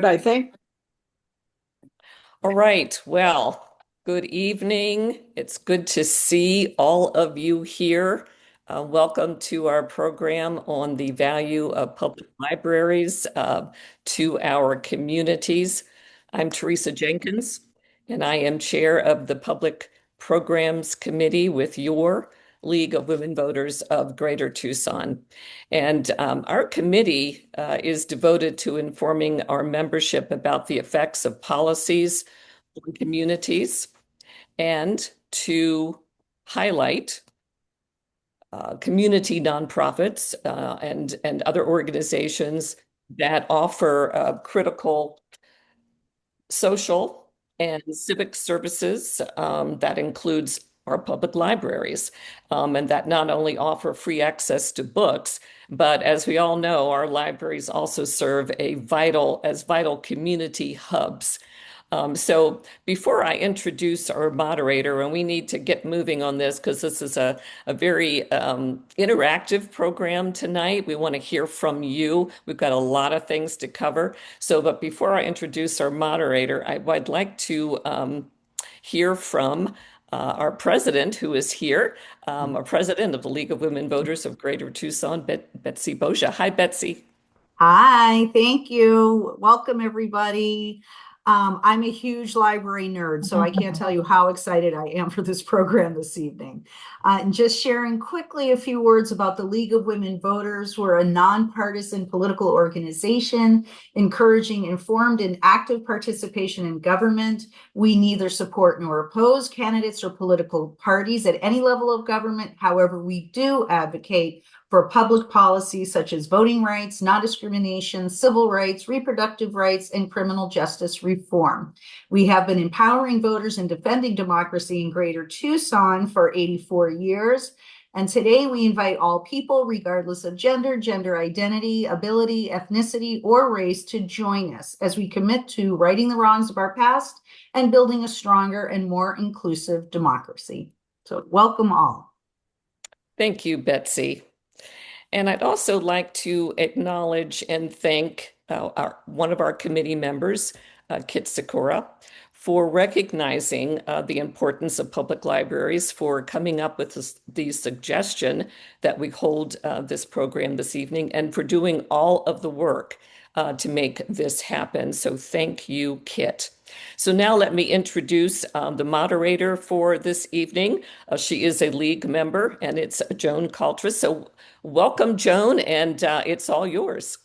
I think. All right. Well, good evening. It's good to see all of you here. Welcome to our program on the value of public libraries to our communities. I'm Teresa Jenkins, and I am chair of the Public Programs Committee with your League of Women Voters of Greater Tucson. And our committee is devoted to informing our membership about the effects of policies on communities and to highlight community nonprofits and other organizations that offer critical social and civic services that includes our public libraries, and that not only offer free access to books, but as we all know, our libraries also serve as vital community hubs. So before I introduce our moderator, and we need to get moving on this because this is a very interactive program tonight. We want to hear from you. We've got a lot of things to cover. But before I introduce our moderator, I'd like to hear from our president, who is here, our president of the League of Women Voters of Greater Tucson, Betsy Boja. Hi, Betsy. Hi, thank you. Welcome, everybody. I'm a huge library nerd, so I can't tell you how excited I am for this program this evening. And just sharing quickly a few words about the League of Women Voters. We're a nonpartisan political organization encouraging informed and active participation in government. We neither support nor oppose candidates or political parties at any level of government. However, we do advocate for public policies such as voting rights, non-discrimination, civil rights, reproductive rights, and criminal justice reform. We have been empowering voters and defending democracy in Greater Tucson for 84 years. And today we invite all people, regardless of gender, gender identity, ability, ethnicity, or race, to join us as we commit to righting the wrongs of our past and building a stronger and more inclusive democracy. So welcome all. Thank you, Betsy. And I'd also like to acknowledge and thank one of our committee members, Kit Sikora, for recognizing the importance of public libraries, for coming up with the suggestion that we hold this program this evening, and for doing all of the work to make this happen. So thank you, Kit. So now let me introduce the moderator for this evening. She is a league member, and it's Joan Caltras. So welcome, Joan, and it's all yours.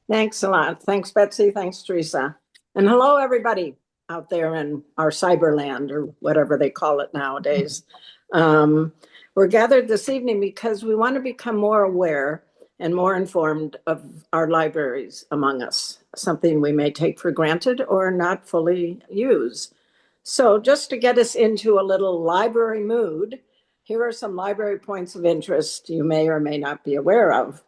Thanks a lot. Thanks, Betsy. Thanks, Teresa. And hello, everybody out there in our cyberland, or whatever they call it nowadays. We're gathered this evening because we want to become more aware and more informed of our libraries among us, something we may take for granted or not fully use. So just to get us into a little library mood, here are some library points of interest you may or may not be aware of.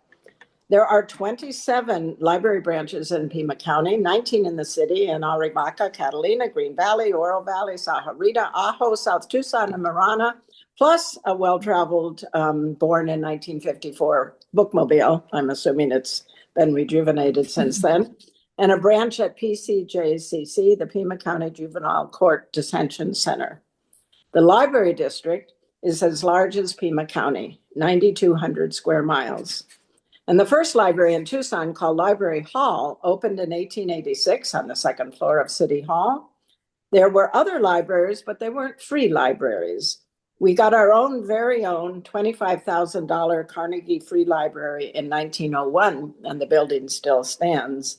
There are 27 library branches in Pima County, 19 in the city, in Arivaca, Catalina, Green Valley, Oro Valley, Sahuarita, Ajo, South Tucson, and Marana, plus a well-traveled, born in 1954 bookmobile. I'm assuming it's been rejuvenated since then. And a branch at PCJCC, the Pima County Juvenile Court Detention Center. The library district is as large as Pima County, 9,200 square miles. And the first library in Tucson, called Library Hall, opened in 1886 on the second floor of City Hall. There were other libraries, but they weren't free libraries. We got our very own $25,000 Carnegie Free Library in 1901, and the building still stands.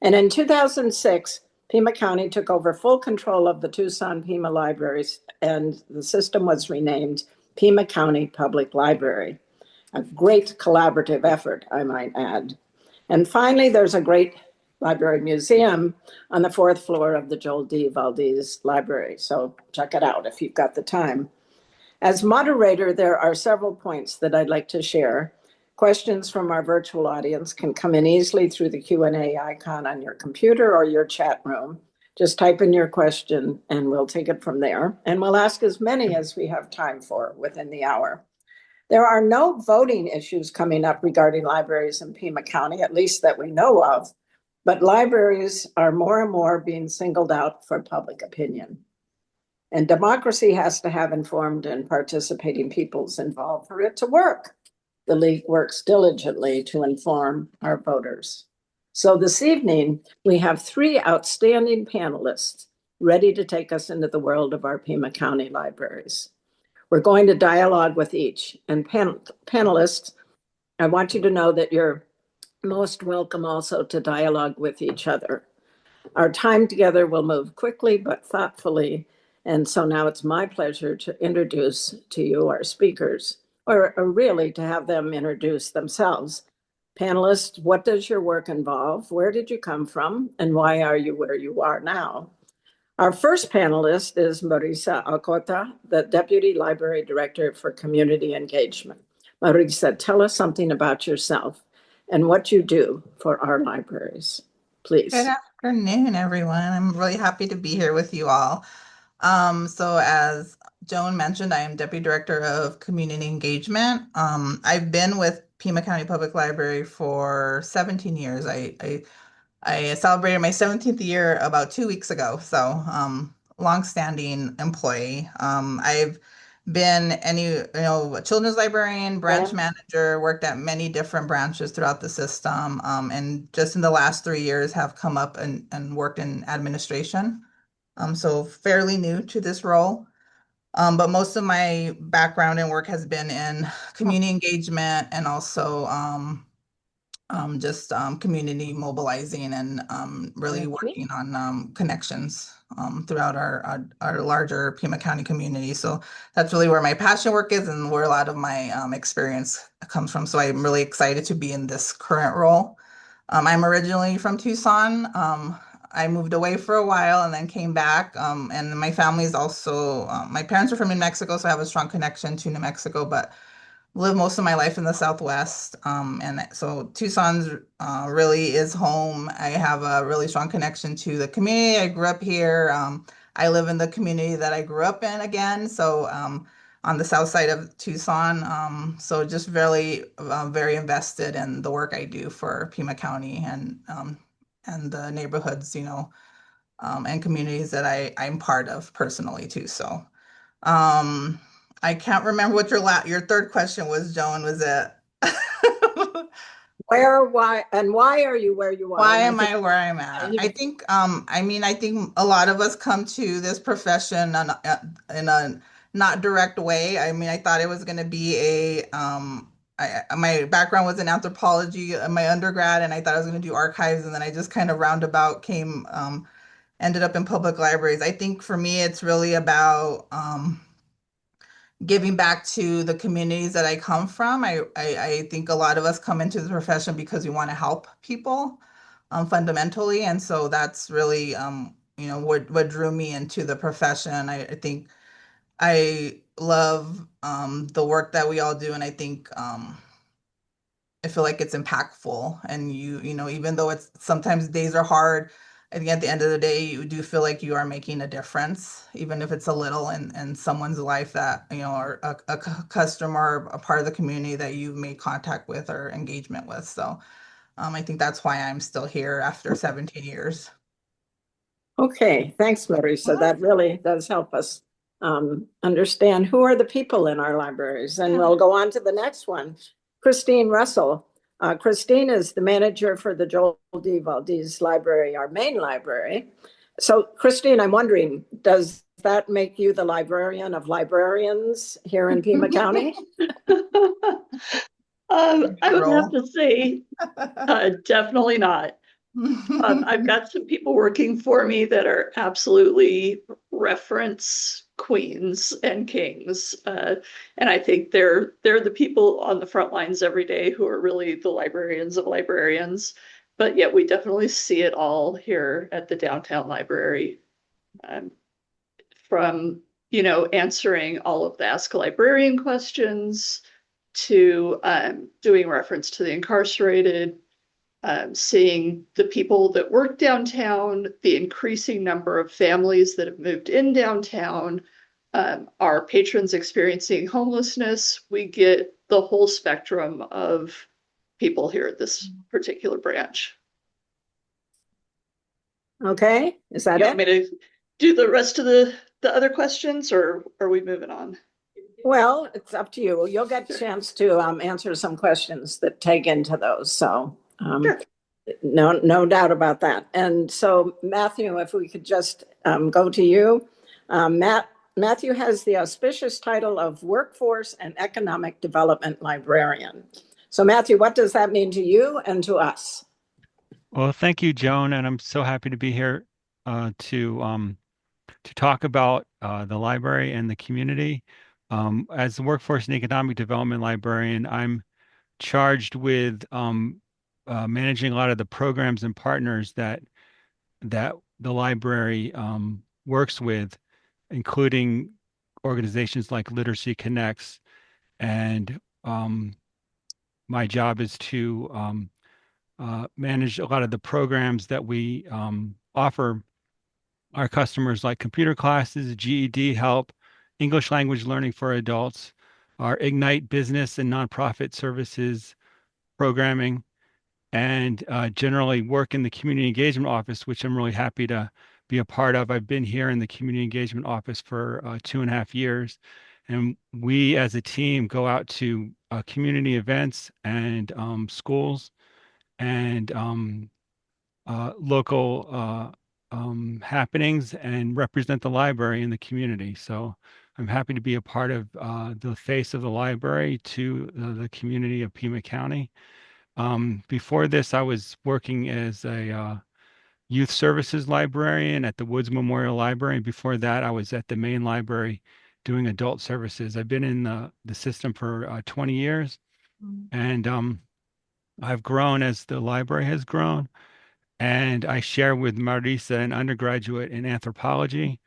And in 2006, Pima County took over full control of the Tucson Pima libraries, and the system was renamed Pima County Public Library. A great collaborative effort, I might add. And finally, there's a great library museum on the fourth floor of the Joel D. Valdez Library. So check it out if you've got the time. As moderator, there are several points that I'd like to share. Questions from our virtual audience can come in easily through the Q&A icon on your computer or your chat room. Just type in your question and we'll take it from there. And we'll ask as many as we have time for within the hour. There are no voting issues coming up regarding libraries in Pima County, at least that we know of, but libraries are more and more being singled out for public opinion. And democracy has to have informed and participating peoples involved for it to work. The League works diligently to inform our voters. So this evening, we have three outstanding panelists ready to take us into the world of our Pima County libraries. We're going to dialogue with each. And panelists, I want you to know that you're most welcome also to dialogue with each other. Our time together will move quickly but thoughtfully. And so now it's my pleasure to introduce to you our speakers, or really to have them introduce themselves. Panelists, what does your work involve? Where did you come from? And why are you where you are now? Our first panelist is Marisa Alcota, the Deputy Library Director for Community Engagement. Marisa, tell us something about yourself and what you do for our libraries, please. Good afternoon, everyone. I'm really happy to be here with you all. So as Joan mentioned, I am Deputy Director of Community Engagement. I've been with Pima County Public Library for 17 years. I celebrated my 17th year about 2 weeks ago, so longstanding employee. I've been a children's librarian, branch manager, worked at many different branches throughout the system, and just in the last 3 years have come up and worked in administration. So fairly new to this role. But most of my background and work has been in community engagement and also just community mobilizing and really working on connections throughout our larger Pima County community. So that's really where my passion work is and where a lot of my experience comes from. So I'm really excited to be in this current role. I'm originally from Tucson. I moved away for a while and then came back. And my family is also, my parents are from New Mexico, so I have a strong connection to New Mexico, but lived most of my life in the Southwest. And so Tucson's really is home. I have a really strong connection to the community. I grew up here. I live in the community that I grew up in again. So on the south side of Tucson. So just really very invested in the work I do for Pima County and the neighborhoods, and communities that I'm part of personally too. So I can't remember what your third question was, Joan. Was it where, why, and why are you where you are? why am I where I'm at? I think I think a lot of us come to this profession in a not direct way. I mean, I thought it was going to be my background was in anthropology in my undergrad, and I thought I was going to do archives, and then I just kind of roundabout ended up in public libraries. I think for me, it's really about giving back to the communities that I come from. I think a lot of us come into the profession because we want to help people fundamentally. And so that's really, what drew me into the profession. I think I love the work that we all do. And I think I feel like it's impactful. And even though it's sometimes days are hard, I think at the end of the day, you do feel like you are making a difference, even if it's a little in someone's life that, or a customer, a part of the community that you've made contact with or engagement with. So I think that's why I'm still here after 17 years. Okay, thanks, Marisa. That really does help us understand who are the people in our libraries. And we'll go on to the next one. Christine Russell. Christine is the manager for the Joel D. Valdez Library, our main library. So, Christine, I'm wondering, does that make you the librarian of librarians here in Pima County? I would have to say, definitely not. I've got some people working for me that are absolutely reference queens and kings. And I think they're the people on the front lines every day who are really the librarians of librarians. But yet we definitely see it all here at the downtown library. From, answering all of the Ask a Librarian questions to doing reference to the incarcerated, seeing the people that work downtown, the increasing number of families that have moved in downtown, our patrons experiencing homelessness. We get the whole spectrum of people here at this particular branch. Okay, is that You want me it? to do the rest of the other questions, or are we moving on? Well, it's up to you. You'll get a chance to answer some questions that take into those. So Sure. no doubt about that. And so Matthew, if we could just go to you. Matthew has the auspicious title of Workforce and Economic Development Librarian. So Matthew, what does that mean to you and to us? Well, thank you, Joan, and I'm so happy to be here to talk about the library and the community. As the Workforce and Economic Development Librarian, I'm charged with managing a lot of the programs and partners that the library works with, including organizations like Literacy Connects. And my job is to manage a lot of the programs that we offer our customers, like computer classes, GED help, English language learning for adults, our Ignite business and nonprofit services programming, and generally work in the community engagement office, which I'm really happy to be a part of. I've been here in the community engagement office for 2.5 years, and we as a team go out to community events and schools and local happenings and represent the library in the community. So I'm happy to be a part of the face of the library to the community of Pima County. Before this, I was working as a youth services librarian at the Woods Memorial Library. Before that, I was at the main library doing adult services. I've been in the system for 20 years, and I've grown as the library has grown. And I share with Marisa, an undergraduate in anthropology,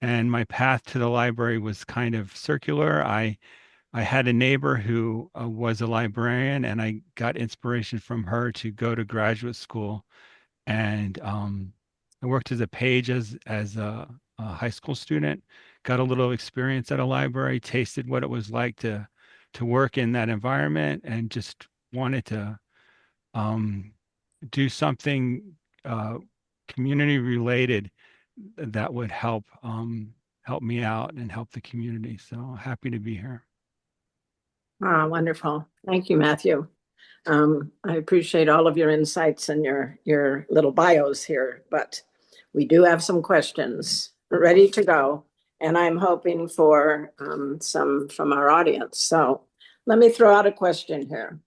and my path to the library was kind of circular. I had a neighbor who was a librarian, and I got inspiration from her to go to graduate school. And I worked as a page as a high school student, got a little experience at a library, tasted what it was like to work in that environment, and just wanted to um, do something community related that would help me out and help the community. So happy to be here. Ah, wonderful. Thank you, Matthew. I appreciate all of your insights and your little bios here, but we do have some questions ready to go, and I'm hoping for some from our audience. So let me throw out a question here.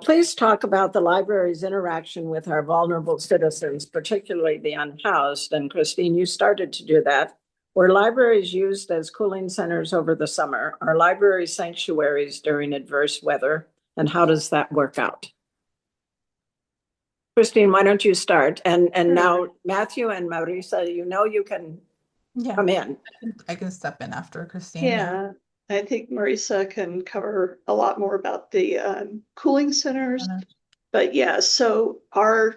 Please talk about the library's interaction with our vulnerable citizens, particularly the unhoused. And Christine, you started to do that. Were libraries used as cooling centers over the summer? Are libraries sanctuaries during adverse weather? And how does that work out? Christine, why don't you start? And now Matthew and Marisa, you can come in. I can step in after Christine. Yeah, I think Marisa can cover a lot more about the cooling centers. But yeah, so our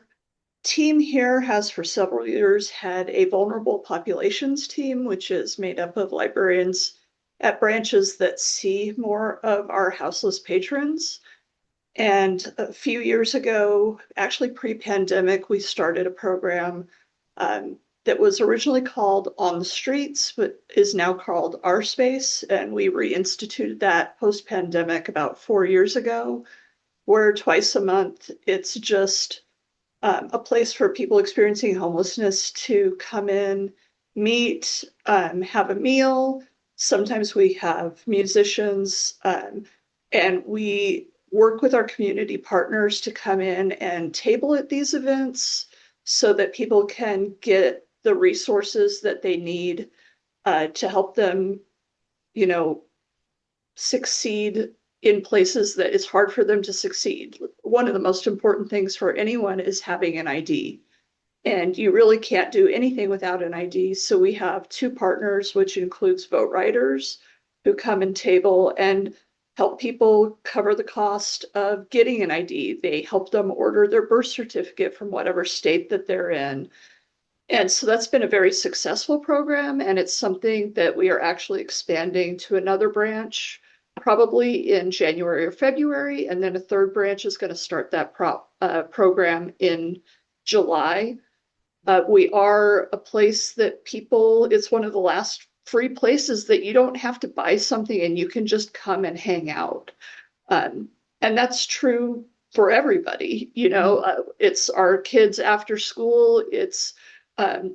team here has for several years had a vulnerable populations team, which is made up of librarians at branches that see more of our houseless patrons. And a few years ago, actually pre-pandemic, we started a program that was originally called On the Streets, but is now called Our Space. And we reinstituted that post-pandemic about 4 years ago, where twice a month, it's just a place for people experiencing homelessness to come in, meet, have a meal. Sometimes we have musicians, and we work with our community partners to come in and table at these events so that people can get the resources that they need to help them, succeed in places that it's hard for them to succeed. One of the most important things for anyone is having an ID. And you really can't do anything without an ID. So we have 2 partners, which includes vote writers who come and table and help people cover the cost of getting an ID. They help them order their birth certificate from whatever state that they're in. And so that's been a very successful program, and it's something that we are actually expanding to another branch probably in January or February, and then a third branch is going to start that program in July. We are a place that it's one of the last free places that you don't have to buy something and you can just come and hang out. And that's true for everybody. It's our kids after school, it's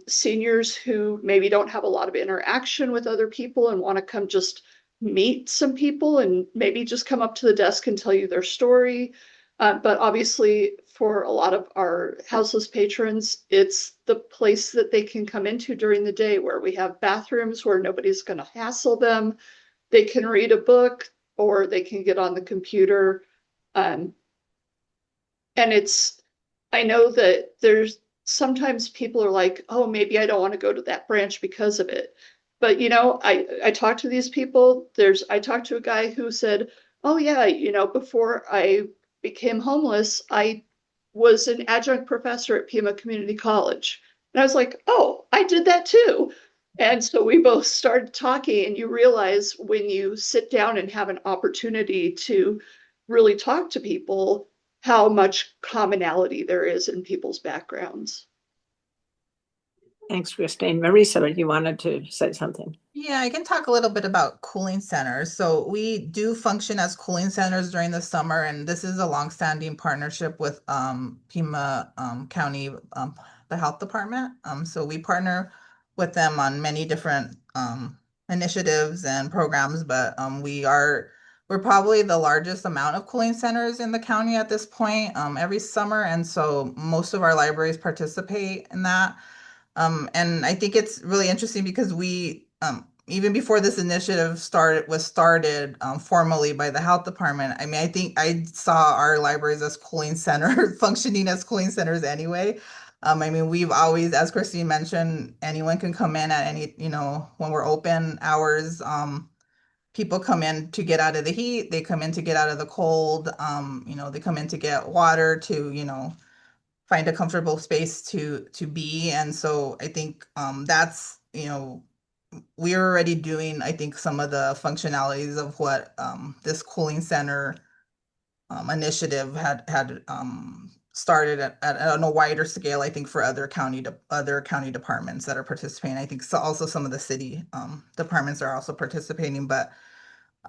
seniors who maybe don't have a lot of interaction with other people and want to come just meet some people and maybe just come up to the desk and tell you their story. But obviously, for a lot of our houseless patrons, it's the place that they can come into during the day where we have bathrooms where nobody's going to hassle them. They can read a book or they can get on the computer. And I know that there's sometimes people are like, oh, maybe I don't want to go to that branch because of it. But, I talked to these people. I talked to a guy who said, oh, yeah, before I became homeless, I was an adjunct professor at Pima Community College. And I was like, oh, I did that too. And so we both started talking, and you realize when you sit down and have an opportunity to really talk to people, how much commonality there is in people's backgrounds. Thanks, Christine. Marisa, you wanted to say something? Yeah, I can talk a little bit about cooling centers. So we do function as cooling centers during the summer, and this is a longstanding partnership with Pima County, the health department. So we partner with them on many different initiatives and programs, but we're probably the largest amount of cooling centers in the county at this point every summer, and so most of our libraries participate in that. And I think it's really interesting because even before this initiative was started formally by the health department, I mean, I think I saw our libraries as cooling centers, functioning as cooling centers anyway. I mean, we've always, as Christine mentioned, anyone can come in at any, when we're open hours. People come in to get out of the heat, they come in to get out of the cold, they come in to get water, to, find a comfortable space to be. And so I think that's, we're already doing, I think, some of the functionalities of what this cooling center initiative had started on a wider scale, I think, for other county departments that are participating. I think also some of the city departments are also participating, but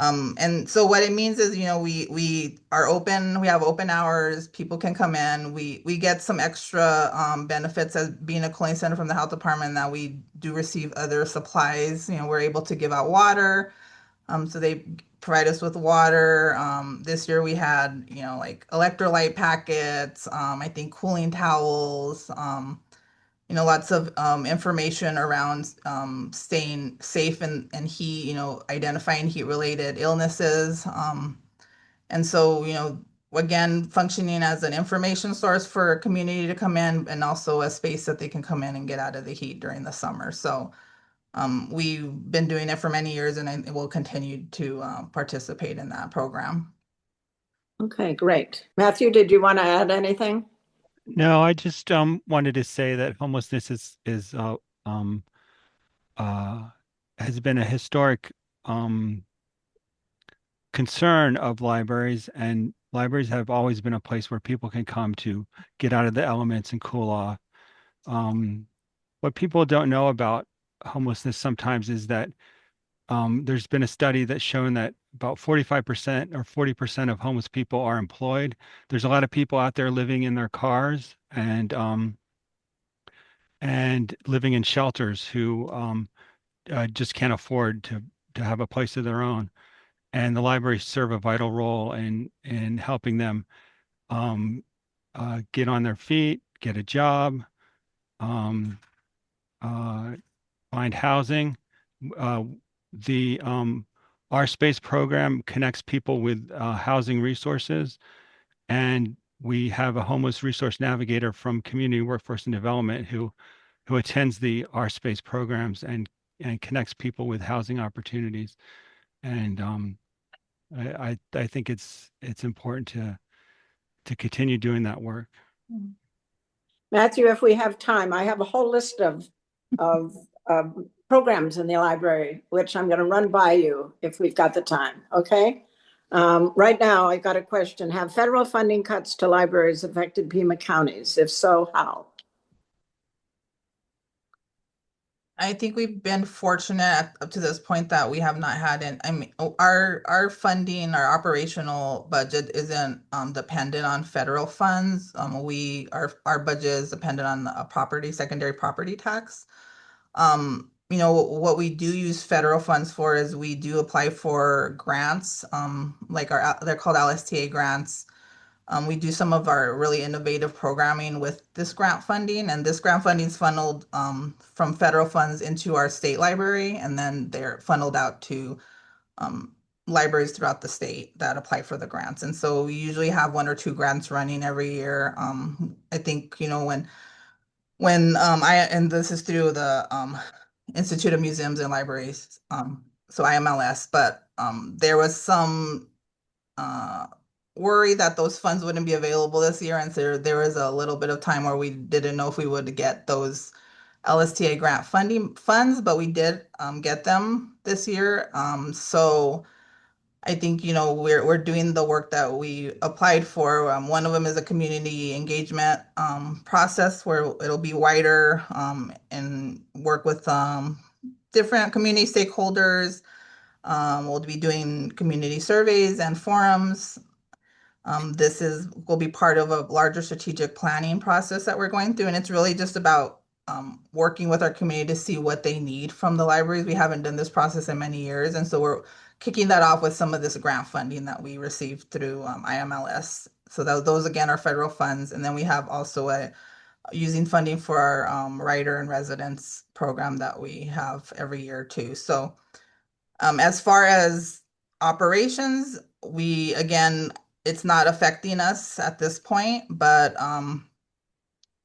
and so what it means is, we are open, we have open hours, people can come in, we get some extra benefits as being a cooling center from the health department, that we do receive other supplies. We're able to give out water. So they provide us with water. This year we had, like electrolyte packets, I think cooling towels, lots of information around staying safe and heat, identifying heat-related illnesses. And so, again, functioning as an information source for a community to come in, and also a space that they can come in and get out of the heat during the summer. So we've been doing it for many years, and I will continue to participate in that program. Okay, great. Matthew, did you want to add anything? No, I just wanted to say that homelessness has been a historic concern of libraries, and libraries have always been a place where people can come to get out of the elements and cool off. What people don't know about homelessness sometimes is that there's been a study that's shown that about 45% or 40% of homeless people are employed. There's a lot of people out there living in their cars and living in shelters who just can't afford to have a place of their own. And the libraries serve a vital role in helping them get on their feet, get a job, find housing. The Our Space program connects people with housing resources, and we have a homeless resource navigator from Community Workforce and Development who attends the Our Space programs and connects people with housing opportunities. And I think it's important to continue doing that work. Matthew, if we have time, I have a whole list of programs in the library, which I'm going to run by you if we've got the time. Okay. Right now, I've got a question. Have federal funding cuts to libraries affected Pima counties? If so, how? I think we've been fortunate up to this point that we have not had our funding, our operational budget isn't dependent on federal funds. Our budget is dependent on a secondary property tax. What we do use federal funds for is we do apply for grants, like they're called LSTA grants. We do some of our really innovative programming with this grant funding, and this grant funding is funneled from federal funds into our state library, and then they're funneled out to libraries throughout the state that apply for the grants. And so we usually have 1 or 2 grants running every year. I think, and this is through the Institute of Museums and Libraries, so IMLS, but there was some worry that those funds wouldn't be available this year, and so there was a little bit of time where we didn't know if we would get those LSTA grant funding funds, but we did get them this year. So I think we're doing the work that we applied for. One of them is a community engagement process where it'll be wider and work with different community stakeholders. We'll be doing community surveys and forums. This will be part of a larger strategic planning process that we're going through, and it's really just about working with our community to see what they need from the libraries. We haven't done this process in many years, and so we're kicking that off with some of this grant funding that we received through IMLS. So those again are federal funds, and then we have also using funding for our writer in residence program that we have every year too. So as far as operations, it's not affecting us at this point, but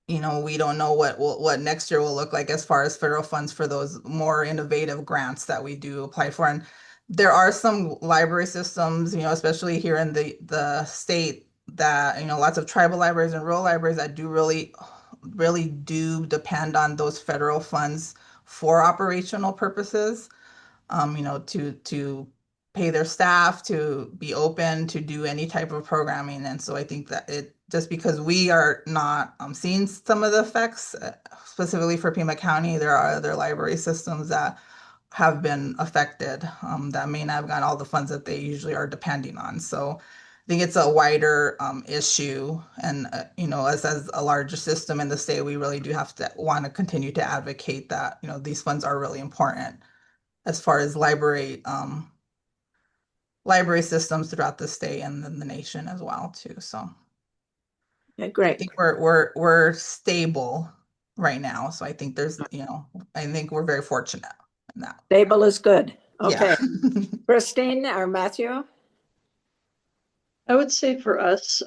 we don't know what next year will look like as far as federal funds for those more innovative grants that we do apply for. And there are some library systems, especially here in the state, that lots of tribal libraries and rural libraries that do really do depend on those federal funds for operational purposes, to pay their staff, to be open, to do any type of programming. And so I think that just because we are not seeing some of the effects, specifically for Pima County, there are other library systems that have been affected that may not have gotten all the funds that they usually are depending on. So I think it's a wider issue. And, as a larger system in the state, we really do have to want to continue to advocate that, these funds are really important as far as library systems throughout the state and then the nation as well too. So Okay, great. I think we're stable right now. So I think I think we're very fortunate in that. Stable is good. Okay. Yeah. Christine or Matthew? I would say for us,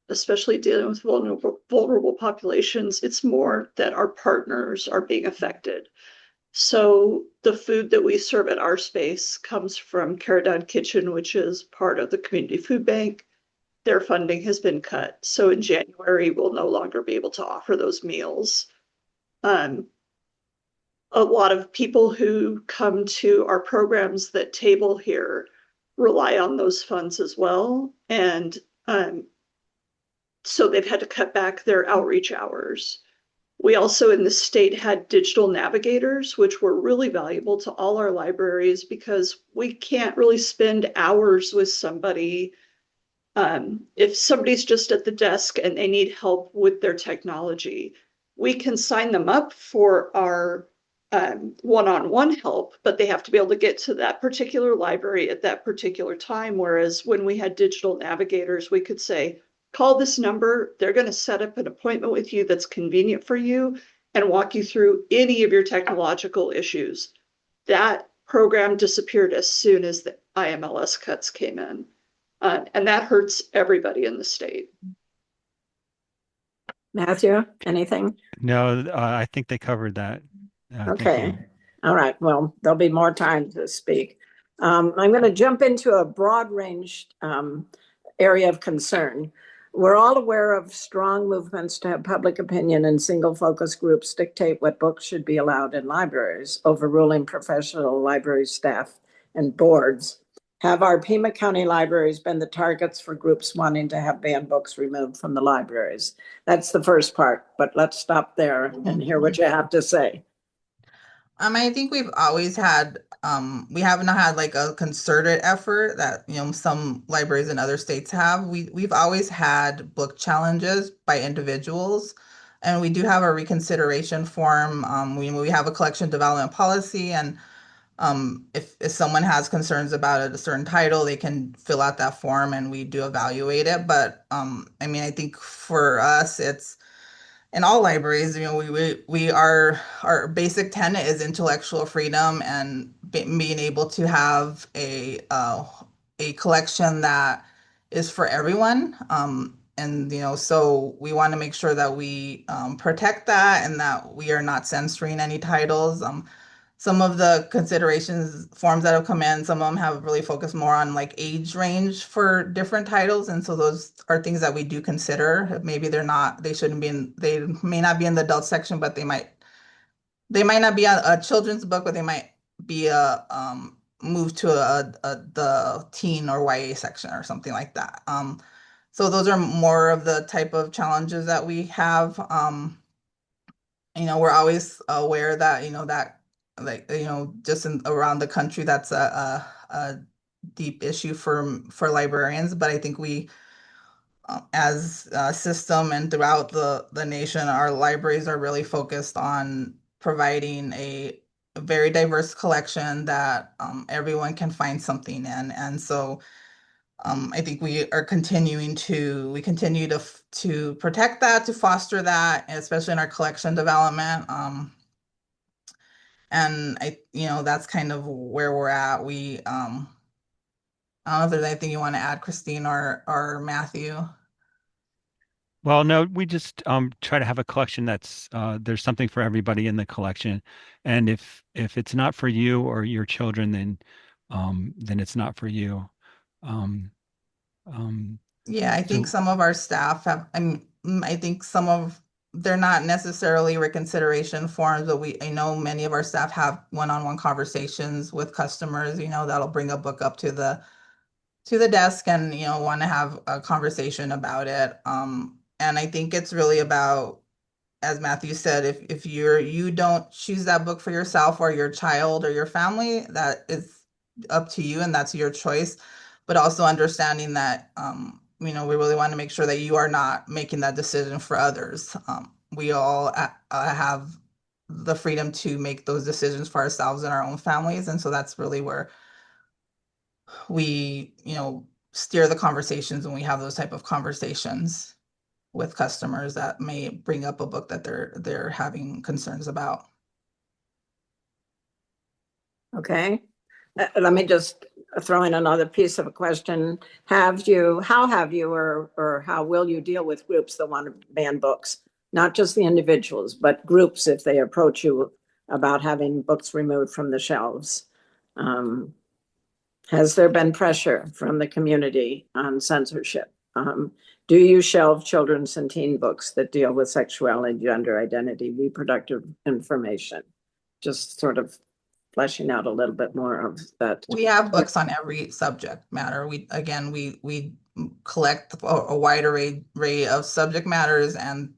especially dealing with vulnerable populations, it's more that our partners are being affected. So the food that we serve at our space comes from Caradown Kitchen, which is part of the Community Food Bank. Their funding has been cut. So in January, we'll no longer be able to offer those meals. A lot of people who come to our programs that table here rely on those funds as well. And so they've had to cut back their outreach hours. We also in the state had digital navigators, which were really valuable to all our libraries because we can't really spend hours with somebody. If somebody's just at the desk and they need help with their technology, we can sign them up for our one-on-one help, but they have to be able to get to that particular library at that particular time. Whereas when we had digital navigators, we could say, call this number, they're going to set up an appointment with you that's convenient for you and walk you through any of your technological issues. That program disappeared as soon as the IMLS cuts came in. And that hurts everybody in the state. Matthew, anything? No, I think they covered that. Thank Okay. you. All right. Well, there'll be more time to speak. I'm going to jump into a broad range area of concern. We're all aware of strong movements to have public opinion and single focus groups dictate what books should be allowed in libraries, overruling professional library staff and boards. Have our Pima County libraries been the targets for groups wanting to have banned books removed from the libraries? That's the first part, but let's stop there and hear what you have to say. I think we've always had, we haven't had like a concerted effort that, some libraries in other states have. We've always had book challenges by individuals. And we do have a reconsideration form. We have a collection development policy, and if someone has concerns about a certain title, they can fill out that form and we do evaluate it. But I mean, I think for us, it's in all libraries, we are our basic tenet is intellectual freedom and being able to have a collection that is for everyone. And so we want to make sure that we protect that and that we are not censoring any titles. Some of the considerations forms that have come in, some of them have really focused more on like age range for different titles. And so those are things that we do consider. Maybe they shouldn't be they may not be in the adult section, but they might not be a children's book, but they might be moved to the teen or YA section or something like that. So those are more of the type of challenges that we have. We're always aware that, that like, just around the country, that's a deep issue for librarians. But I think we, as a system and throughout the nation, our libraries are really focused on providing a very diverse collection that everyone can find something in. And so I think we continue to protect that, to foster that, especially in our collection development. And that's kind of where we're at. I don't know if there's anything you want to add, Christine or Matthew. Well, no, we just try to have a collection that's there's something for everybody in the collection. And if it's not for you or your children, then it's not for you. Um, um, Yeah, I think so some of our staff have, I think they're not necessarily reconsideration forms, but I know many of our staff have one-on-one conversations with customers, that'll bring a book up to the desk and, want to have a conversation about it. And I think it's really about, as Matthew said, if you don't choose that book for yourself or your child or your family, that is up to you and that's your choice. But also understanding that we really want to make sure that you are not making that decision for others. We all have the freedom to make those decisions for ourselves and our own families, and so that's really where we steer the conversations when we have those type of conversations with customers that may bring up a book that they're having concerns about. Okay. Let me just throw in another piece of a question. How have you or how will you deal with groups that want to ban books? Not just the individuals, but groups if they approach you about having books removed from the shelves. Has there been pressure from the community on censorship? Do you shelve children's and teen books that deal with sexuality, gender identity, reproductive information? Just sort of fleshing out a little bit more of that. We have books on every subject matter. We collect a wide array of subject matters and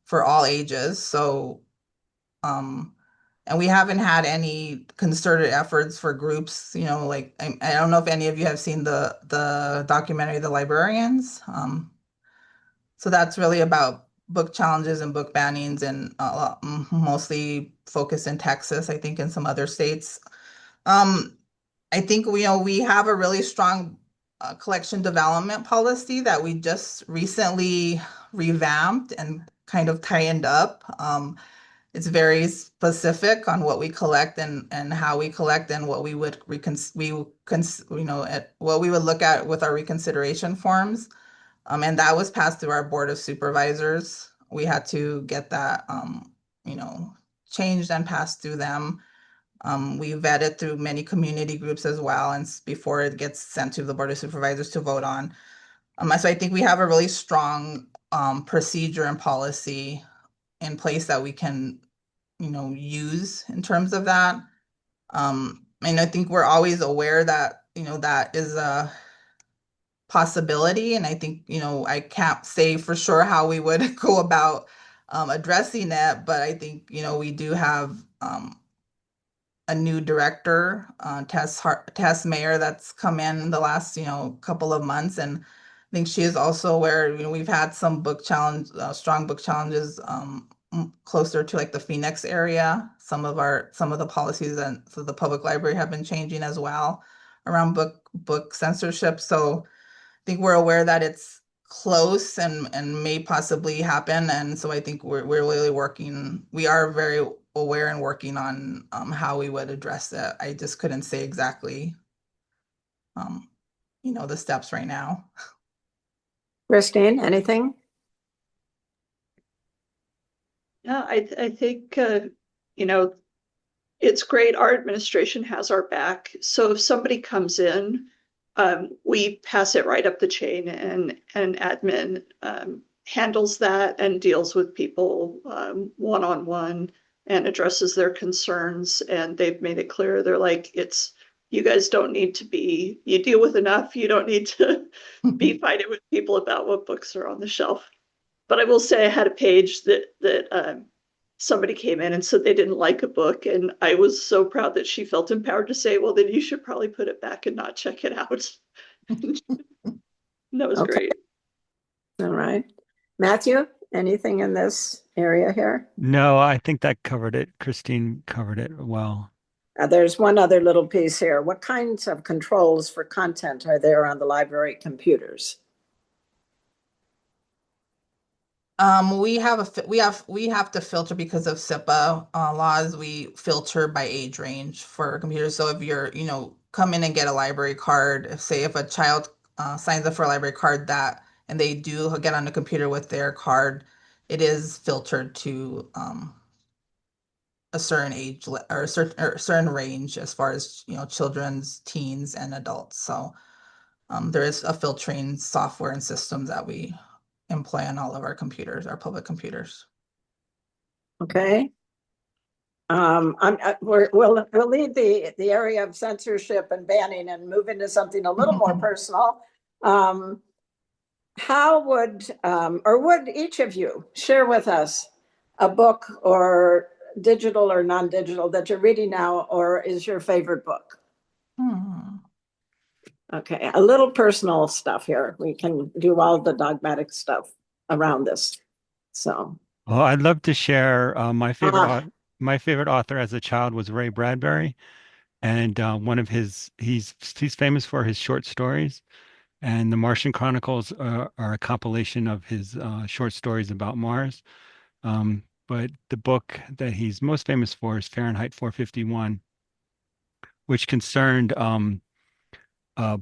for all ages. So and we haven't had any concerted efforts for groups, like I don't know if any of you have seen the documentary The Librarians. So that's really about book challenges and book bannings, and mostly focused in Texas, I think in some other states. I think we have a really strong collection development policy that we just recently revamped and kind of tightened up. It's very specific on what we collect and how we collect and what we would what we would look at with our reconsideration forms. And that was passed through our board of supervisors. We had to get that changed and passed through them. We vetted through many community groups as well, and before it gets sent to the board of supervisors to vote on. So I think we have a really strong procedure and policy in place that we can, use in terms of that. And I think we're always aware that, that is a possibility. And I think, I can't say for sure how we would go about addressing it, but I think, we do have a new director, Tess Mayer, that's come in the last, couple of months. And I think she is also aware, we've had some strong book challenges closer to like the Phoenix area. Some of the policies and so the public library have been changing as well around book censorship. So I think we're aware that it's close and may possibly happen. And so I think we're really we are very aware and working on how we would address it. I just couldn't say exactly, the steps right now. Christine, anything? Yeah, I think, it's great. Our administration has our back. So if somebody comes in, we pass it right up the chain, and admin handles that and deals with people one-on-one and addresses their concerns. And they've made it clear, they're like, you guys don't need to you deal with enough. You don't need to be fighting with people about what books are on the shelf. But I will say I had a page that somebody came in and said they didn't like a book, and I was so proud that she felt empowered to say, well, then you should probably put it back and not check it out. That was great. All right. Matthew, anything in this area here? No, I think that covered it. Christine covered it well. There's one other little piece here. What kinds of controls for content are there on the library computers? We have to filter because of SIPA laws. We filter by age range for computers. So if you're, come in and get a library card, if a child signs up for a library card and they do get on the computer with their card, it is filtered to a certain age or a certain range as far as, children's, teens, and adults. So there is a filtering software and system that we employ on all of our computers, our public computers. Okay. We'll leave the area of censorship and banning and move into something a little more personal. How would each of you share with us a book or digital or non-digital that you're reading now, or is your favorite book? Okay, a little personal stuff here. We can do all the dogmatic stuff around this. So, well, I'd love to share my favorite author as a child was Ray Bradbury, and one of he's famous for his short stories, and the Martian Chronicles are a compilation of his short stories about Mars. But the book that he's most famous for is Fahrenheit 451, which concerned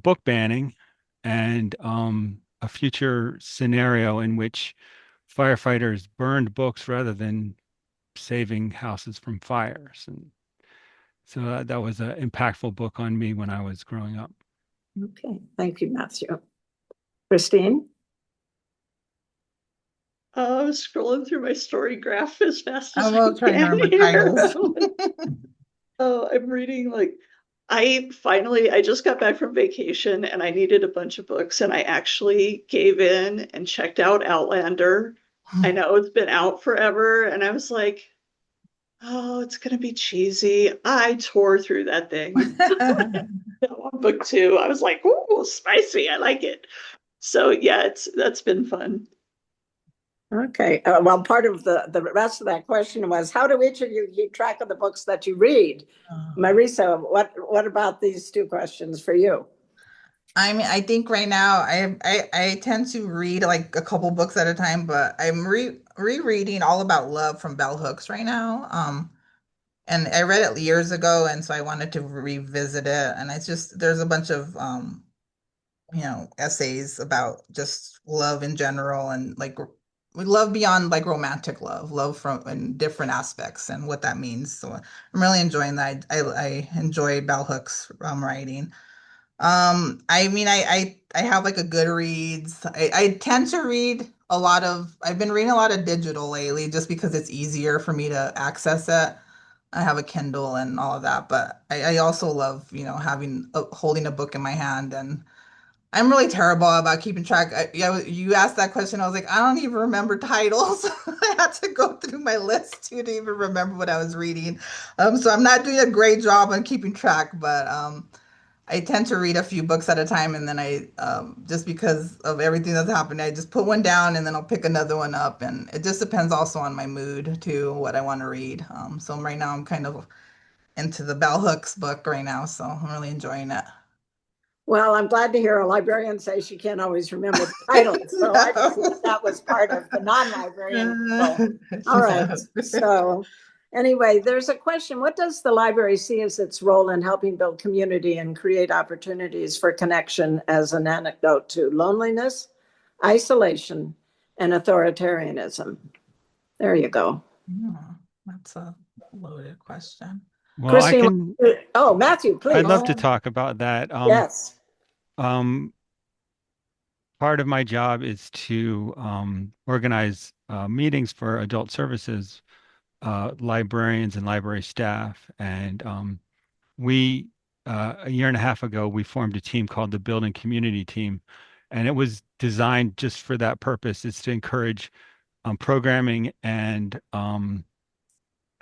book banning and a future scenario in which firefighters burned books rather than saving houses from fires. And so that was an impactful book on me when I was growing up. Okay, thank you, Matthew. Christine? I was scrolling through my story graph as fast as I I can titles. Oh, I'm reading I just got back from vacation and I needed a bunch of books, and I actually gave in and checked out Outlander. I know it's been out forever, and I was like, oh, it's gonna be cheesy. I tore through that thing. On book 2, I was like, ooh, spicy. I like it. So yeah, that's been fun. Okay, well, part of the rest of that question was, how do each of you keep track of the books that you read? Marisa, what about these two questions for you? I mean, I think right now I tend to read like a couple books at a time, but I'm rereading All About Love from Bell Hooks right now. And I read it years ago, and so I wanted to revisit it. And there's a bunch of essays about just love in general, and like we love beyond like romantic love from in different aspects and what that means. So I'm really enjoying that. I enjoy Bell Hooks writing. I mean, I have like a Goodreads. I tend to read I've been reading a lot of digital lately just because it's easier for me to access it. I have a Kindle and all of that, but I also love, holding a book in my hand and I'm really terrible about keeping track. Yeah, you asked that question. I was like, I don't even remember titles. I had to go through my list too to even remember what I was reading. So I'm not doing a great job on keeping track, but I tend to read a few books at a time, and then I just because of everything that's happened, I just put one down and then I'll pick another one up, and it just depends also on my mood too, what I want to read. So right now I'm kind of into the Bell Hooks book right now, so I'm really enjoying it. Well, I'm glad to hear a librarian say she can't always remember the titles. So I just thought that was part of the non-librarian people. All right. So anyway, there's a question. What does the library see as its role in helping build community and create opportunities for connection as an antidote to loneliness, isolation, and authoritarianism? There you go. That's a loaded question. Well, Christine, oh, Matthew, please. I'd love to talk about that. Yes. Part of my job is to organize meetings for adult services, librarians and library staff. And we, a year and a half ago, we formed a team called the Building Community Team. And it was designed just for that purpose. It's to encourage programming and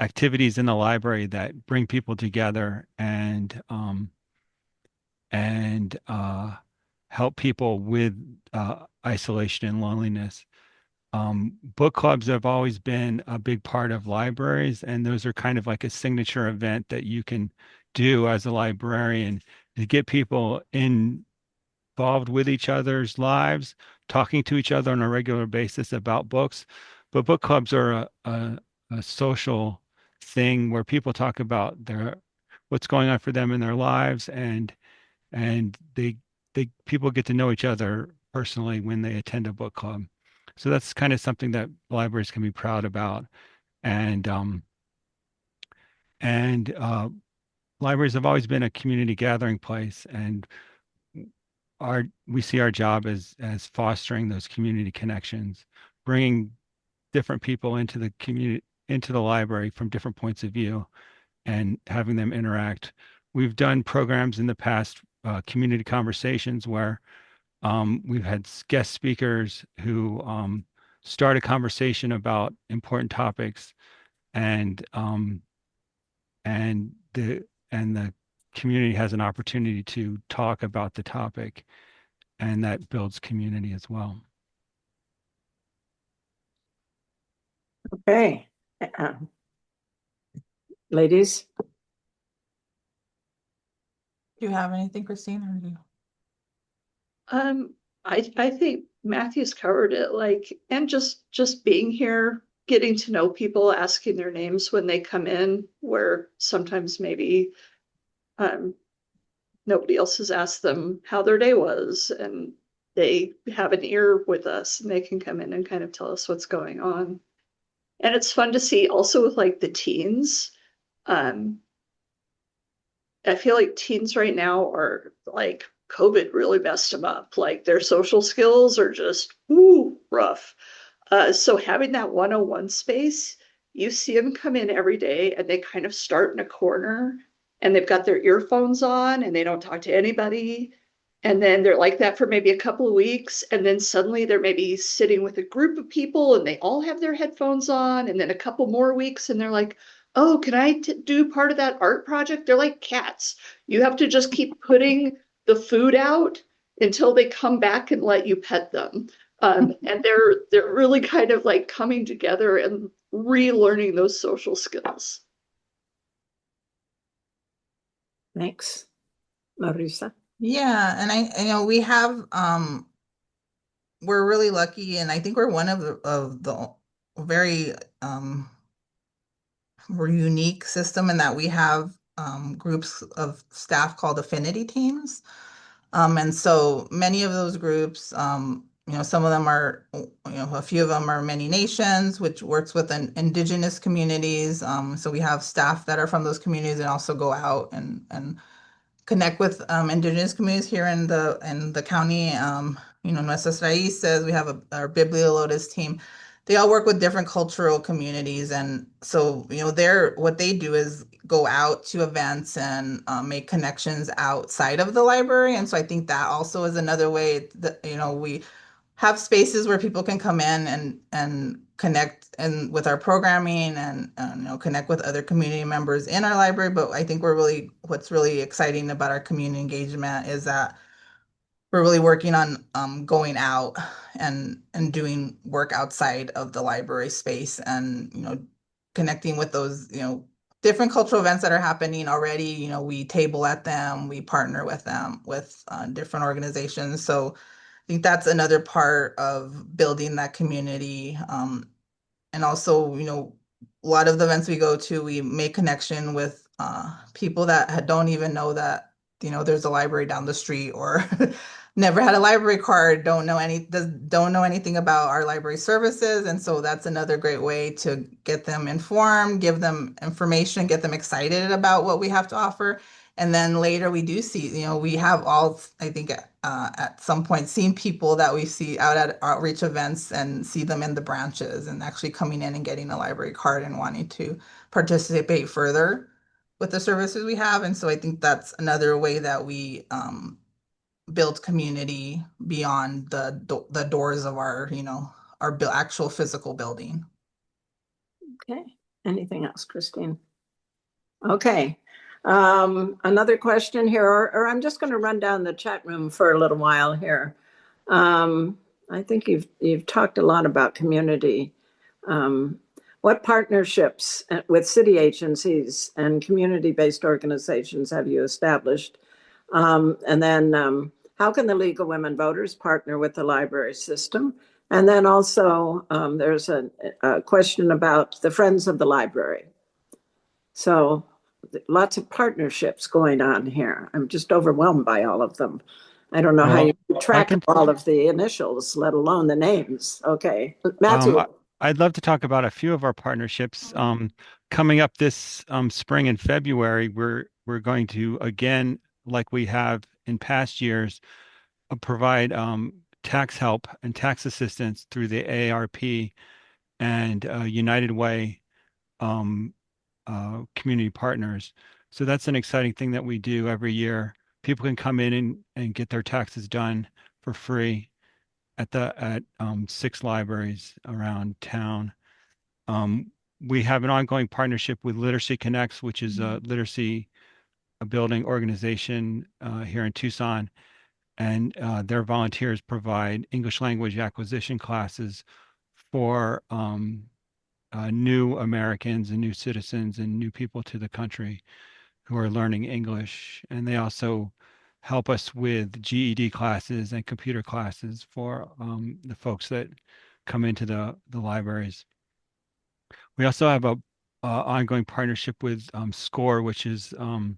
activities in the library that bring people together and help people with isolation and loneliness. Book clubs have always been a big part of libraries, and those are kind of like a signature event that you can do as a librarian to get people involved with each other's lives, talking to each other on a regular basis about books. But book clubs are a social thing where people talk about what's going on for them in their lives, and they people get to know each other personally when they attend a book club. So that's kind of something that libraries can be proud about. And libraries have always been a community gathering place, and we see our job as fostering those community connections, bringing different people into the community, into the library from different points of view, and having them interact. We've done programs in the past, community conversations, where we've had guest speakers who start a conversation about important topics, and and the community has an opportunity to talk about the topic, and that builds community as well. Okay. Ladies? Do you have anything, Christine, or do you? I think Matthew's covered it, like, and just being here, getting to know people, asking their names when they come in, where sometimes maybe nobody else has asked them how their day was, and they have an ear with us and they can come in and kind of tell us what's going on. And it's fun to see also with like the teens. I feel like teens right now are like COVID really messed them up. Like their social skills are just rough. So having that one-on-one space, you see them come in every day and they kind of start in a corner and they've got their earphones on and they don't talk to anybody. And then they're like that for maybe a couple of weeks. And then suddenly they're maybe sitting with a group of people and they all have their headphones on. And then a couple more weeks and they're like, oh, can I do part of that art project? They're like cats. You have to just keep putting the food out until they come back and let you pet them. And they're really kind of like coming together and relearning those social skills. Thanks. Marisa? Yeah, and we have we're really lucky, and I think we're one of the very we're unique system in that we have groups of staff called affinity teams. And so many of those groups, some of them are, a few of them are many nations, which works with indigenous communities. So we have staff that are from those communities and also go out and connect with indigenous communities here in the county. Nuestras Raíces, we have our Bibliolotus team they all work with different cultural communities. And so, what they do is go out to events and make connections outside of the library. And so I think that also is another way that, we have spaces where people can come in and connect and with our programming and connect with other community members in our library. But I think what's really exciting about our community engagement is that we're really working on going out and doing work outside of the library space and connecting with those different cultural events that are happening already. We table at them, we partner with them with different organizations. So I think that's another part of building that community. And also, a lot of the events we go to, we make connection with people that don't even know that, there's a library down the street or never had a library card, don't know anything about our library services. And so that's another great way to get them informed, give them information, get them excited about what we have to offer. And then later we do see, we have all, I think, at some point seen people that we see out at outreach events and see them in the branches and actually coming in and getting a library card and wanting to participate further with the services we have. And so I think that's another way that we build community beyond the doors of our, our actual physical building. Okay. Anything else, Christine? Okay. Another question here, or I'm just going to run down the chat room for a little while here. I think you've talked a lot about community. What partnerships with city agencies and community-based organizations have you established? And then how can the League of Women Voters partner with the library system? And then also there's a question about the Friends of the Library. So lots of partnerships going on here. I'm just overwhelmed by all of them. I don't know how you track all of the initials, let alone the names. Okay, Matthew. I'd love to talk about a few of our partnerships. Coming up this spring and February, we're going to, again, like we have in past years, provide tax help and tax assistance through the AARP and United Way community partners. So that's an exciting thing that we do every year. People can come in and get their taxes done for free at 6 libraries around town. We have an ongoing partnership with Literacy Connects, which is a literacy building organization here in Tucson. And their volunteers provide English language acquisition classes for new Americans and new citizens and new people to the country who are learning English. And they also help us with GED classes and computer classes for the folks that come into the libraries. We also have a ongoing partnership with SCORE, which is the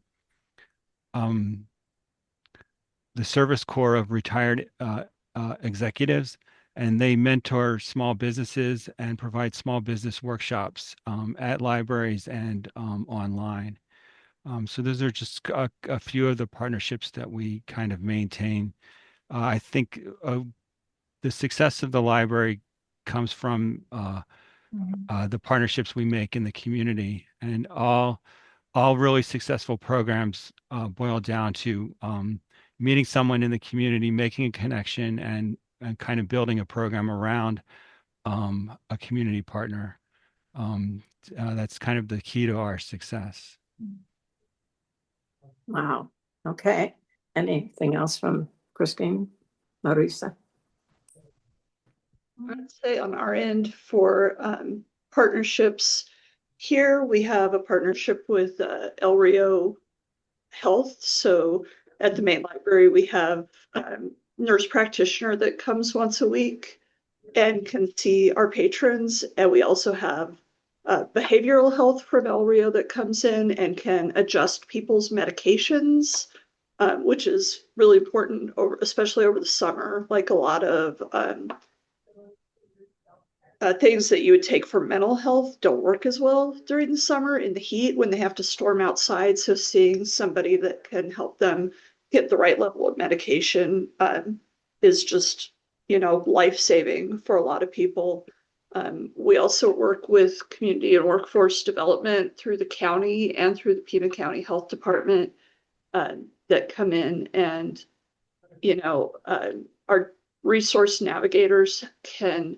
Service Corps of retired executives, and they mentor small businesses and provide small business workshops at libraries and online. So those are just a few of the partnerships that we kind of maintain. I think the success of the library comes from the partnerships we make in the community, and all really successful programs boil down to meeting someone in the community, making a connection, and kind of building a program around a community partner. That's kind of the key to our success. Wow. Okay. Anything else from Christine, Marisa? I'd say on our end for partnerships, here we have a partnership with El Rio Health. So at the main library, we have a nurse practitioner that comes once a week and can see our patrons. And we also have behavioral health from El Rio that comes in and can adjust people's medications, which is really important, especially over the summer. Like a lot of things that you would take for mental health don't work as well during the summer in the heat when they have to storm outside. So seeing somebody that can help them get the right level of medication is just, life-saving for a lot of people. We also work with community and workforce development through the county and through the Pima County Health Department that come in and, our resource navigators can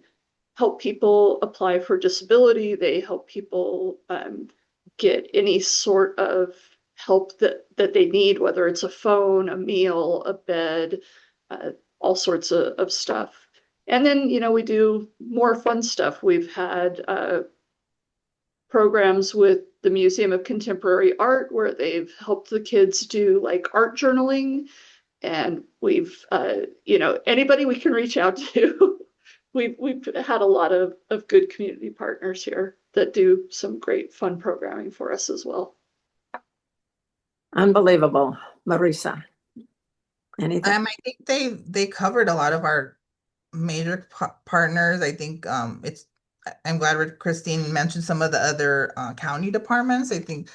help people apply for disability. They help people get any sort of help that they need, whether it's a phone, a meal, a bed, all sorts of stuff. And then, we do more fun stuff. We've had programs with the Museum of Contemporary Art where they've helped the kids do like art journaling. And we've, anybody we can reach out to. We've had a lot of good community partners here that do some great fun programming for us as well. Unbelievable. Marisa, anything? I think they covered a lot of our major partners. I think I'm glad Christine mentioned some of the other county departments. I think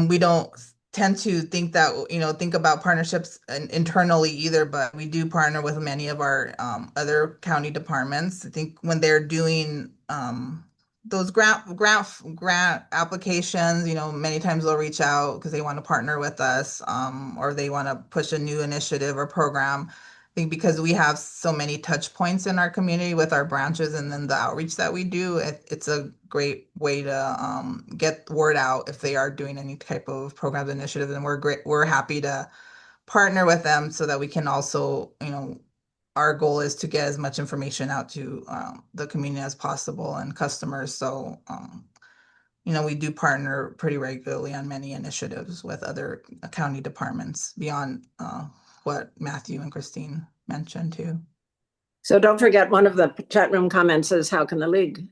we don't tend to think that, think about partnerships internally either, but we do partner with many of our other county departments. I think when they're doing those grant applications, many times they'll reach out because they want to partner with us, or they want to push a new initiative or program. I think because we have so many touch points in our community with our branches and then the outreach that we do, it's a great way to get the word out if they are doing any type of programs initiative. And we're happy to partner with them so that we can also, our goal is to get as much information out to the community as possible and customers. So, we do partner pretty regularly on many initiatives with other county departments beyond what Matthew and Christine mentioned too. So don't forget, one of the chat room comments is, how can the league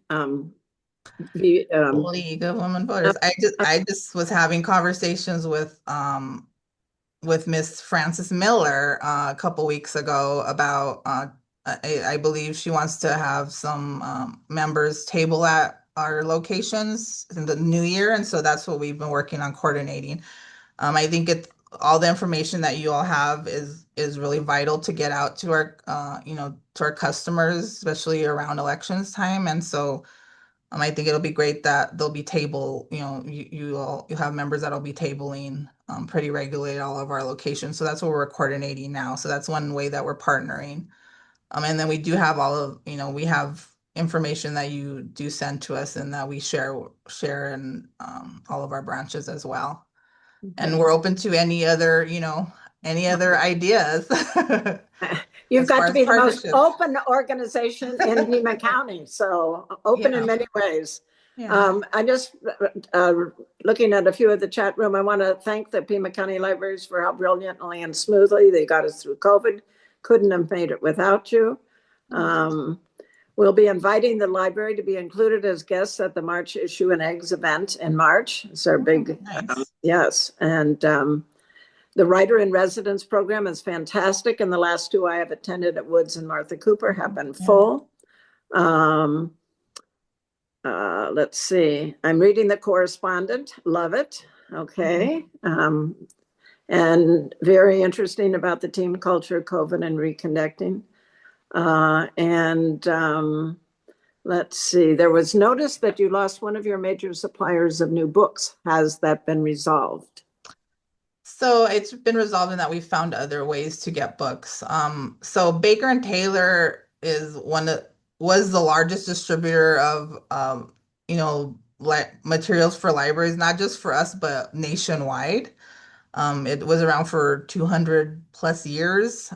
be League of Women Voters? I just was having conversations with Miss Frances Miller a couple weeks ago about I believe she wants to have some members table at our locations in the new year, and so that's what we've been working on coordinating. I think all the information that you all have is really vital to get out to our to our customers, especially around elections time. And so I think it'll be great that they'll be you have members that'll be tabling pretty regularly at all of our locations. So that's what we're coordinating now. So that's one way that we're partnering. And then we do have we have information that you do send to us and that we share in all of our branches as well. And we're open to any other ideas. You've as got far to as be the most partnerships. open organization in Pima County, so open in many ways. Yeah. I just, looking at a few of the chat room, I want to thank the Pima County Libraries for how brilliantly and smoothly they got us through COVID. Couldn't have made it without you. We'll be inviting the library to be included as guests at the March Issue and Eggs event in March. It's our big, Nice. yes. And the Writer in Residence program is fantastic. And the last two I have attended at Woods and Martha Cooper have been full. Let's see. I'm reading the correspondent. Love it. Okay. And very interesting about the team culture, COVID, and reconnecting. Let's see. There was notice that you lost one of your major suppliers of new books. Has that been resolved? So it's been resolved in that we found other ways to get books. So Baker and Taylor was the largest distributor of materials for libraries, not just for us, but nationwide. It was around for 200 plus years.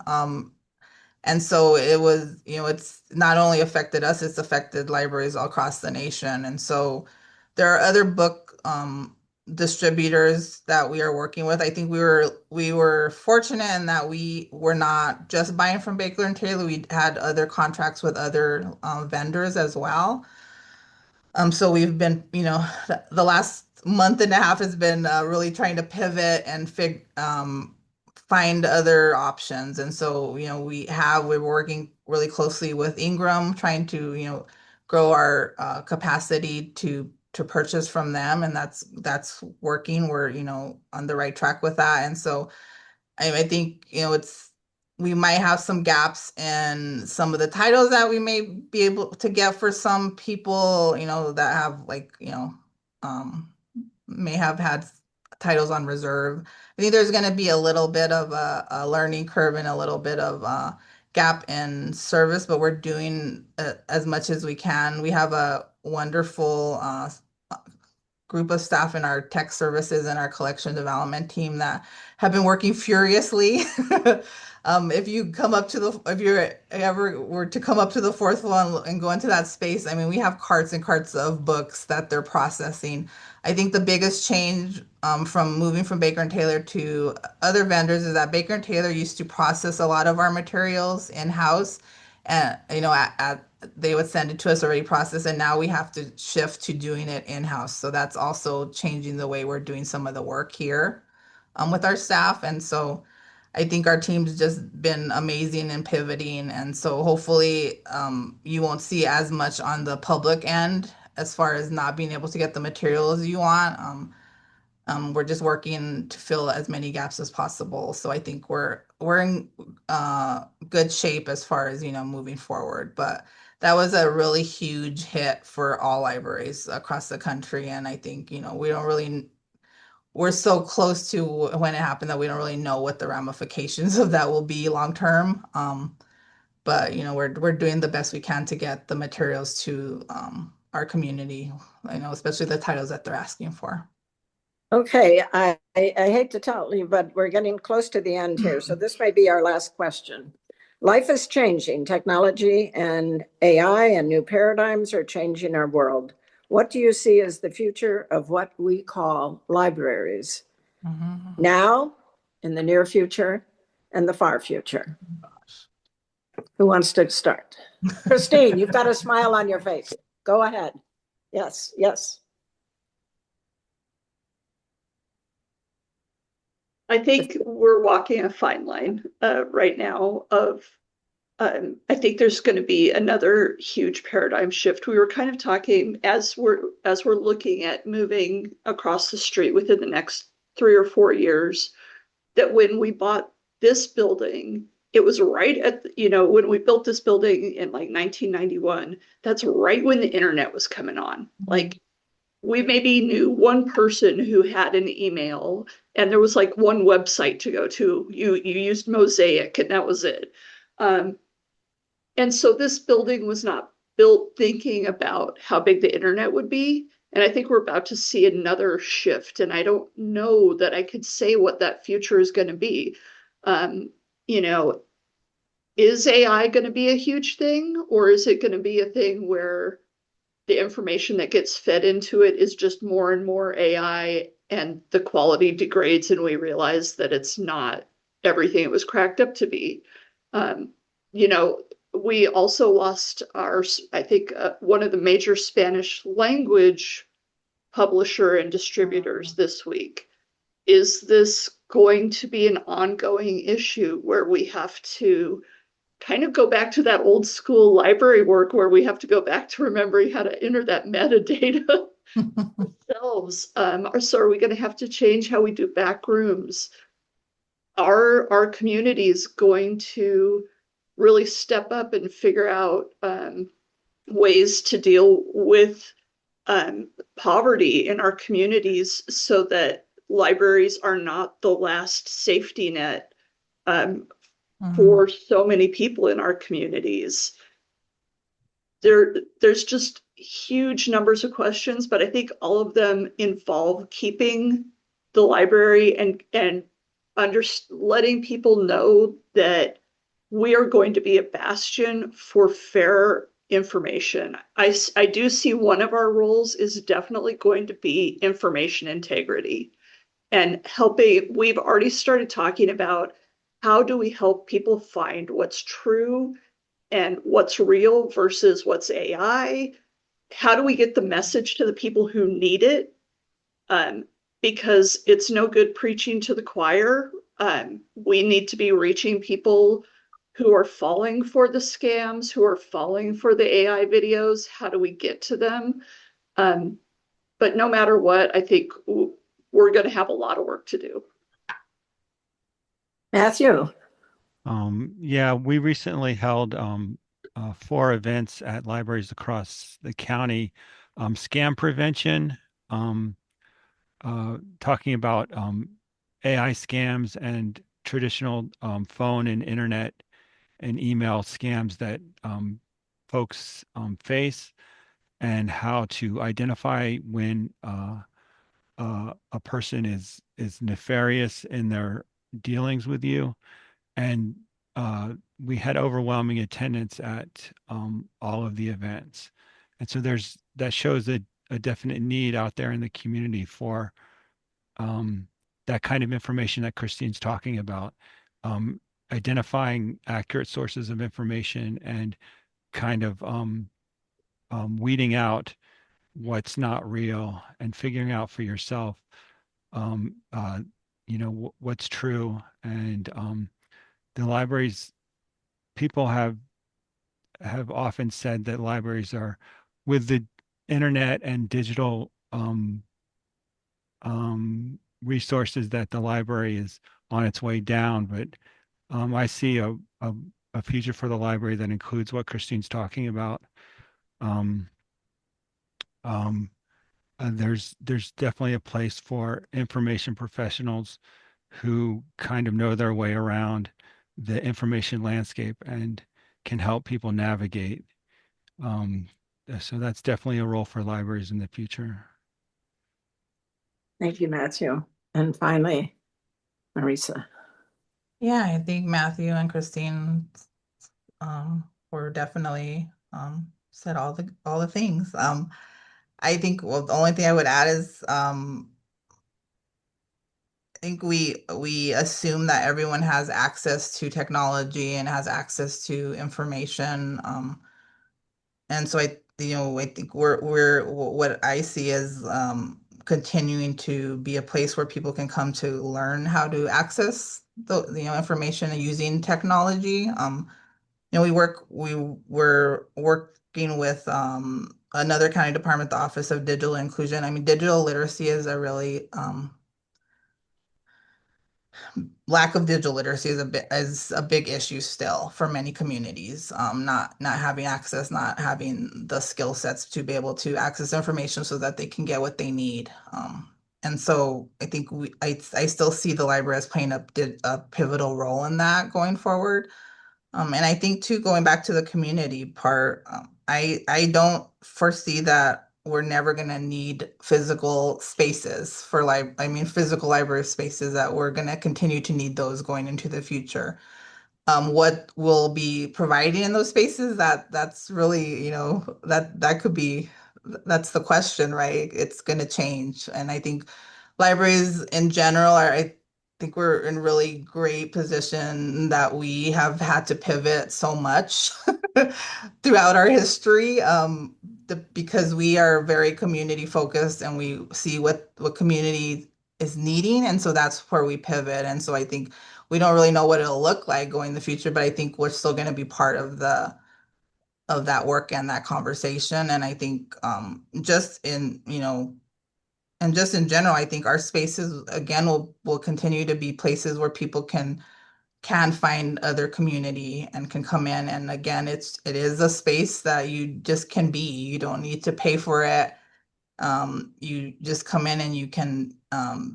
And so it was, it's not only affected us, it's affected libraries all across the nation. And so there are other book distributors that we are working with. I think we were fortunate in that we were not just buying from Baker and Taylor. We had other contracts with other vendors as well. So we've been, the last month and a half has been really trying to pivot and find other options. And so, we're working really closely with Ingram, trying to, grow our capacity to purchase from them. And that's working. We're, on the right track with that. And so I think, we might have some gaps in some of the titles that we may be able to get for some people, that have um, may have had titles on reserve. I think there's going to be a little bit of a learning curve and a little bit of a gap in service, but we're doing as much as we can. We have a wonderful group of staff in our tech services and our collection development team that have been working furiously. If you come up to if you're ever were to come up to the fourth floor and go into that space, I mean, we have carts and carts of books that they're processing. I think the biggest change from moving from Baker and Taylor to other vendors is that Baker and Taylor used to process a lot of our materials in-house, and they would send it to us already processed, and now we have to shift to doing it in-house. So that's also changing the way we're doing some of the work here with our staff. And so I think our team's just been amazing in pivoting. And so hopefully you won't see as much on the public end as far as not being able to get the materials you want. We're just working to fill as many gaps as possible. So I think we're in good shape as far as moving forward. But that was a really huge hit for all libraries across the country, and I think we're so close to when it happened that we don't really know what the ramifications of that will be long term. But we're doing the best we can to get the materials to our community. Especially the titles that they're asking for. Okay, I hate to tell you, but we're getting close to the end here. So this may be our last question. Life is changing. Technology and AI and new paradigms are changing our world. What do you see as the future of what we call libraries? Now, in the near future, and the far future? Who wants to start? Christine, you've got a smile on your face. Go ahead. Yes, yes. I think we're walking a fine line right now of I think there's going to be another huge paradigm shift. We were kind of talking as we're looking at moving across the street within the next 3 or 4 years, that when we bought this building, it was right at, when we built this building in like 1991, that's right when the internet was coming on. Like, we maybe knew one person who had an email, and there was like one website to go to. You used Mosaic, and that was it. And so this building was not built thinking about how big the internet would be. And I think we're about to see another shift. And I don't know that I could say what that future is going to be. Is AI going to be a huge thing, or is it going to be a thing where the information that gets fed into it is just more and more AI, and the quality degrades, and we realize that it's not everything it was cracked up to be? We also lost I think, one of the major Spanish language publisher and distributors this week. Is this going to be an ongoing issue where we have to kind of go back to that old school library work, where we have to go back to remembering how to enter that metadata ourselves? So are we going to have to change how we do back rooms? Are our communities going to really step up and figure out ways to deal with poverty in our communities, so that libraries are not the last safety net for so many people in our communities? There's just huge numbers of questions, but I think all of them involve keeping the library and letting people know that we are going to be a bastion for fair information. I do see one of our roles is definitely going to be information integrity, and helping. We've already started talking about how do we help people find what's true and what's real versus what's AI. How do we get the message to the people who need it? Because it's no good preaching to the choir. We need to be reaching people who are falling for the scams, who are falling for the AI videos. How do we get to them? But no matter what, I think we're going to have a lot of work to do. Matthew. Yeah, we recently held 4 events at libraries across the county. Scam prevention, um, talking about AI scams and traditional phone and internet and email scams that folks face, and how to identify when a person is nefarious in their dealings with you. And we had overwhelming attendance at all of the events. And so that shows a definite need out there in the community for that kind of information that Christine's talking about, identifying accurate sources of information and kind of weeding out what's not real and figuring out for yourself, um, uh, what's true. And the libraries, people have often said that libraries are, with the internet and digital resources, that the library is on its way down. But I see a future for the library that includes what Christine's talking about. Um, um, there's definitely a place for information professionals who kind of know their way around the information landscape and can help people navigate. Um, so that's definitely a role for libraries in the future. Thank you, Matthew. And finally, Marisa. Yeah, I think Matthew and Christine were definitely said all the things. I think, well, the only thing I would add is I think we assume that everyone has access to technology and has access to information. And so I think what I see is continuing to be a place where people can come to learn how to access the information and using technology. We're working with another county department, the Office of Digital Inclusion. I mean, digital literacy is a really lack of digital literacy is a big issue still for many communities. Not having access, not having the skill sets to be able to access information so that they can get what they need. And so I think I still see the library as playing a pivotal role in that going forward. And I think too, going back to the community part, I don't foresee that we're never going to need physical spaces for physical library spaces, that we're going to continue to need those going into the future. What will be providing in those spaces, that's really, that could be, that's the question, right? It's going to change. And I think libraries in general I think we're in really great position that we have had to pivot so much throughout our history, because we are very community focused and we see what community is needing, and so that's where we pivot. And so I think we don't really know what it'll look like going in the future, but I think we're still going to be part of that work and that conversation. And I think just in general, I think our spaces again will continue to be places where people can find other community and can come in. And again, it is a space that you just can be. You don't need to pay for it. You just come in and you can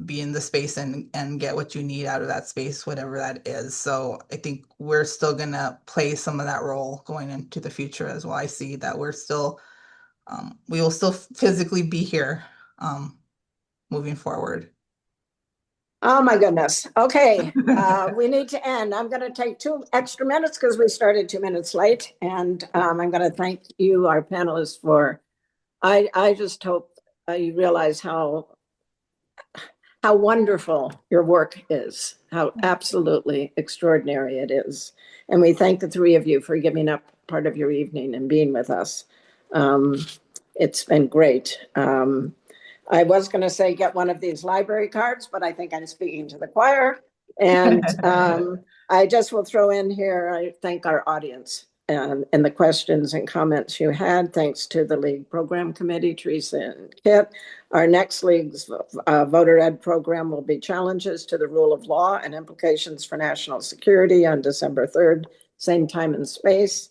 be in the space and get what you need out of that space, whatever that is. So I think we're still gonna play some of that role going into the future as well. I see that we will still physically be here moving forward. Oh my goodness. Okay, we need to end. I'm going to take 2 extra minutes because we started 2 minutes late, and I'm going to thank you, our panelists, for. I just hope you realize how wonderful your work is, how absolutely extraordinary it is, and we thank the 3 of you for giving up part of your evening and being with us. It's been great. I was going to say get one of these library cards, but I think I'm speaking to the choir. And I just will throw in here, I thank our audience. and the questions and comments you had. Thanks to the League Program Committee, Teresa and Kit. Our next League's voter ed program will be Challenges to the Rule of Law and Implications for National Security on December 3rd, same time and space.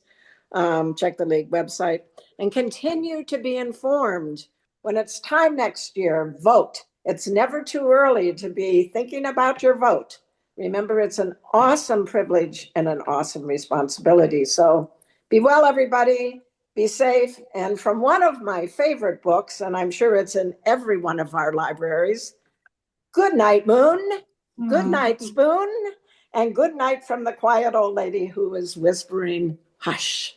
Check the League website and continue to be informed. When it's time next year, vote. It's never too early to be thinking about your vote. Remember, it's an awesome privilege and an awesome responsibility. So be well, everybody. Be safe. And from one of my favorite books, and I'm sure it's in every one of our libraries, Good Night, Moon. Good night, Spoon. And good night from the quiet old lady who is whispering, hush.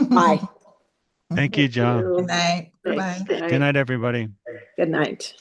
Bye. Thank you, John. Good night. Thanks, Bye-bye. Good night, everybody. Good night.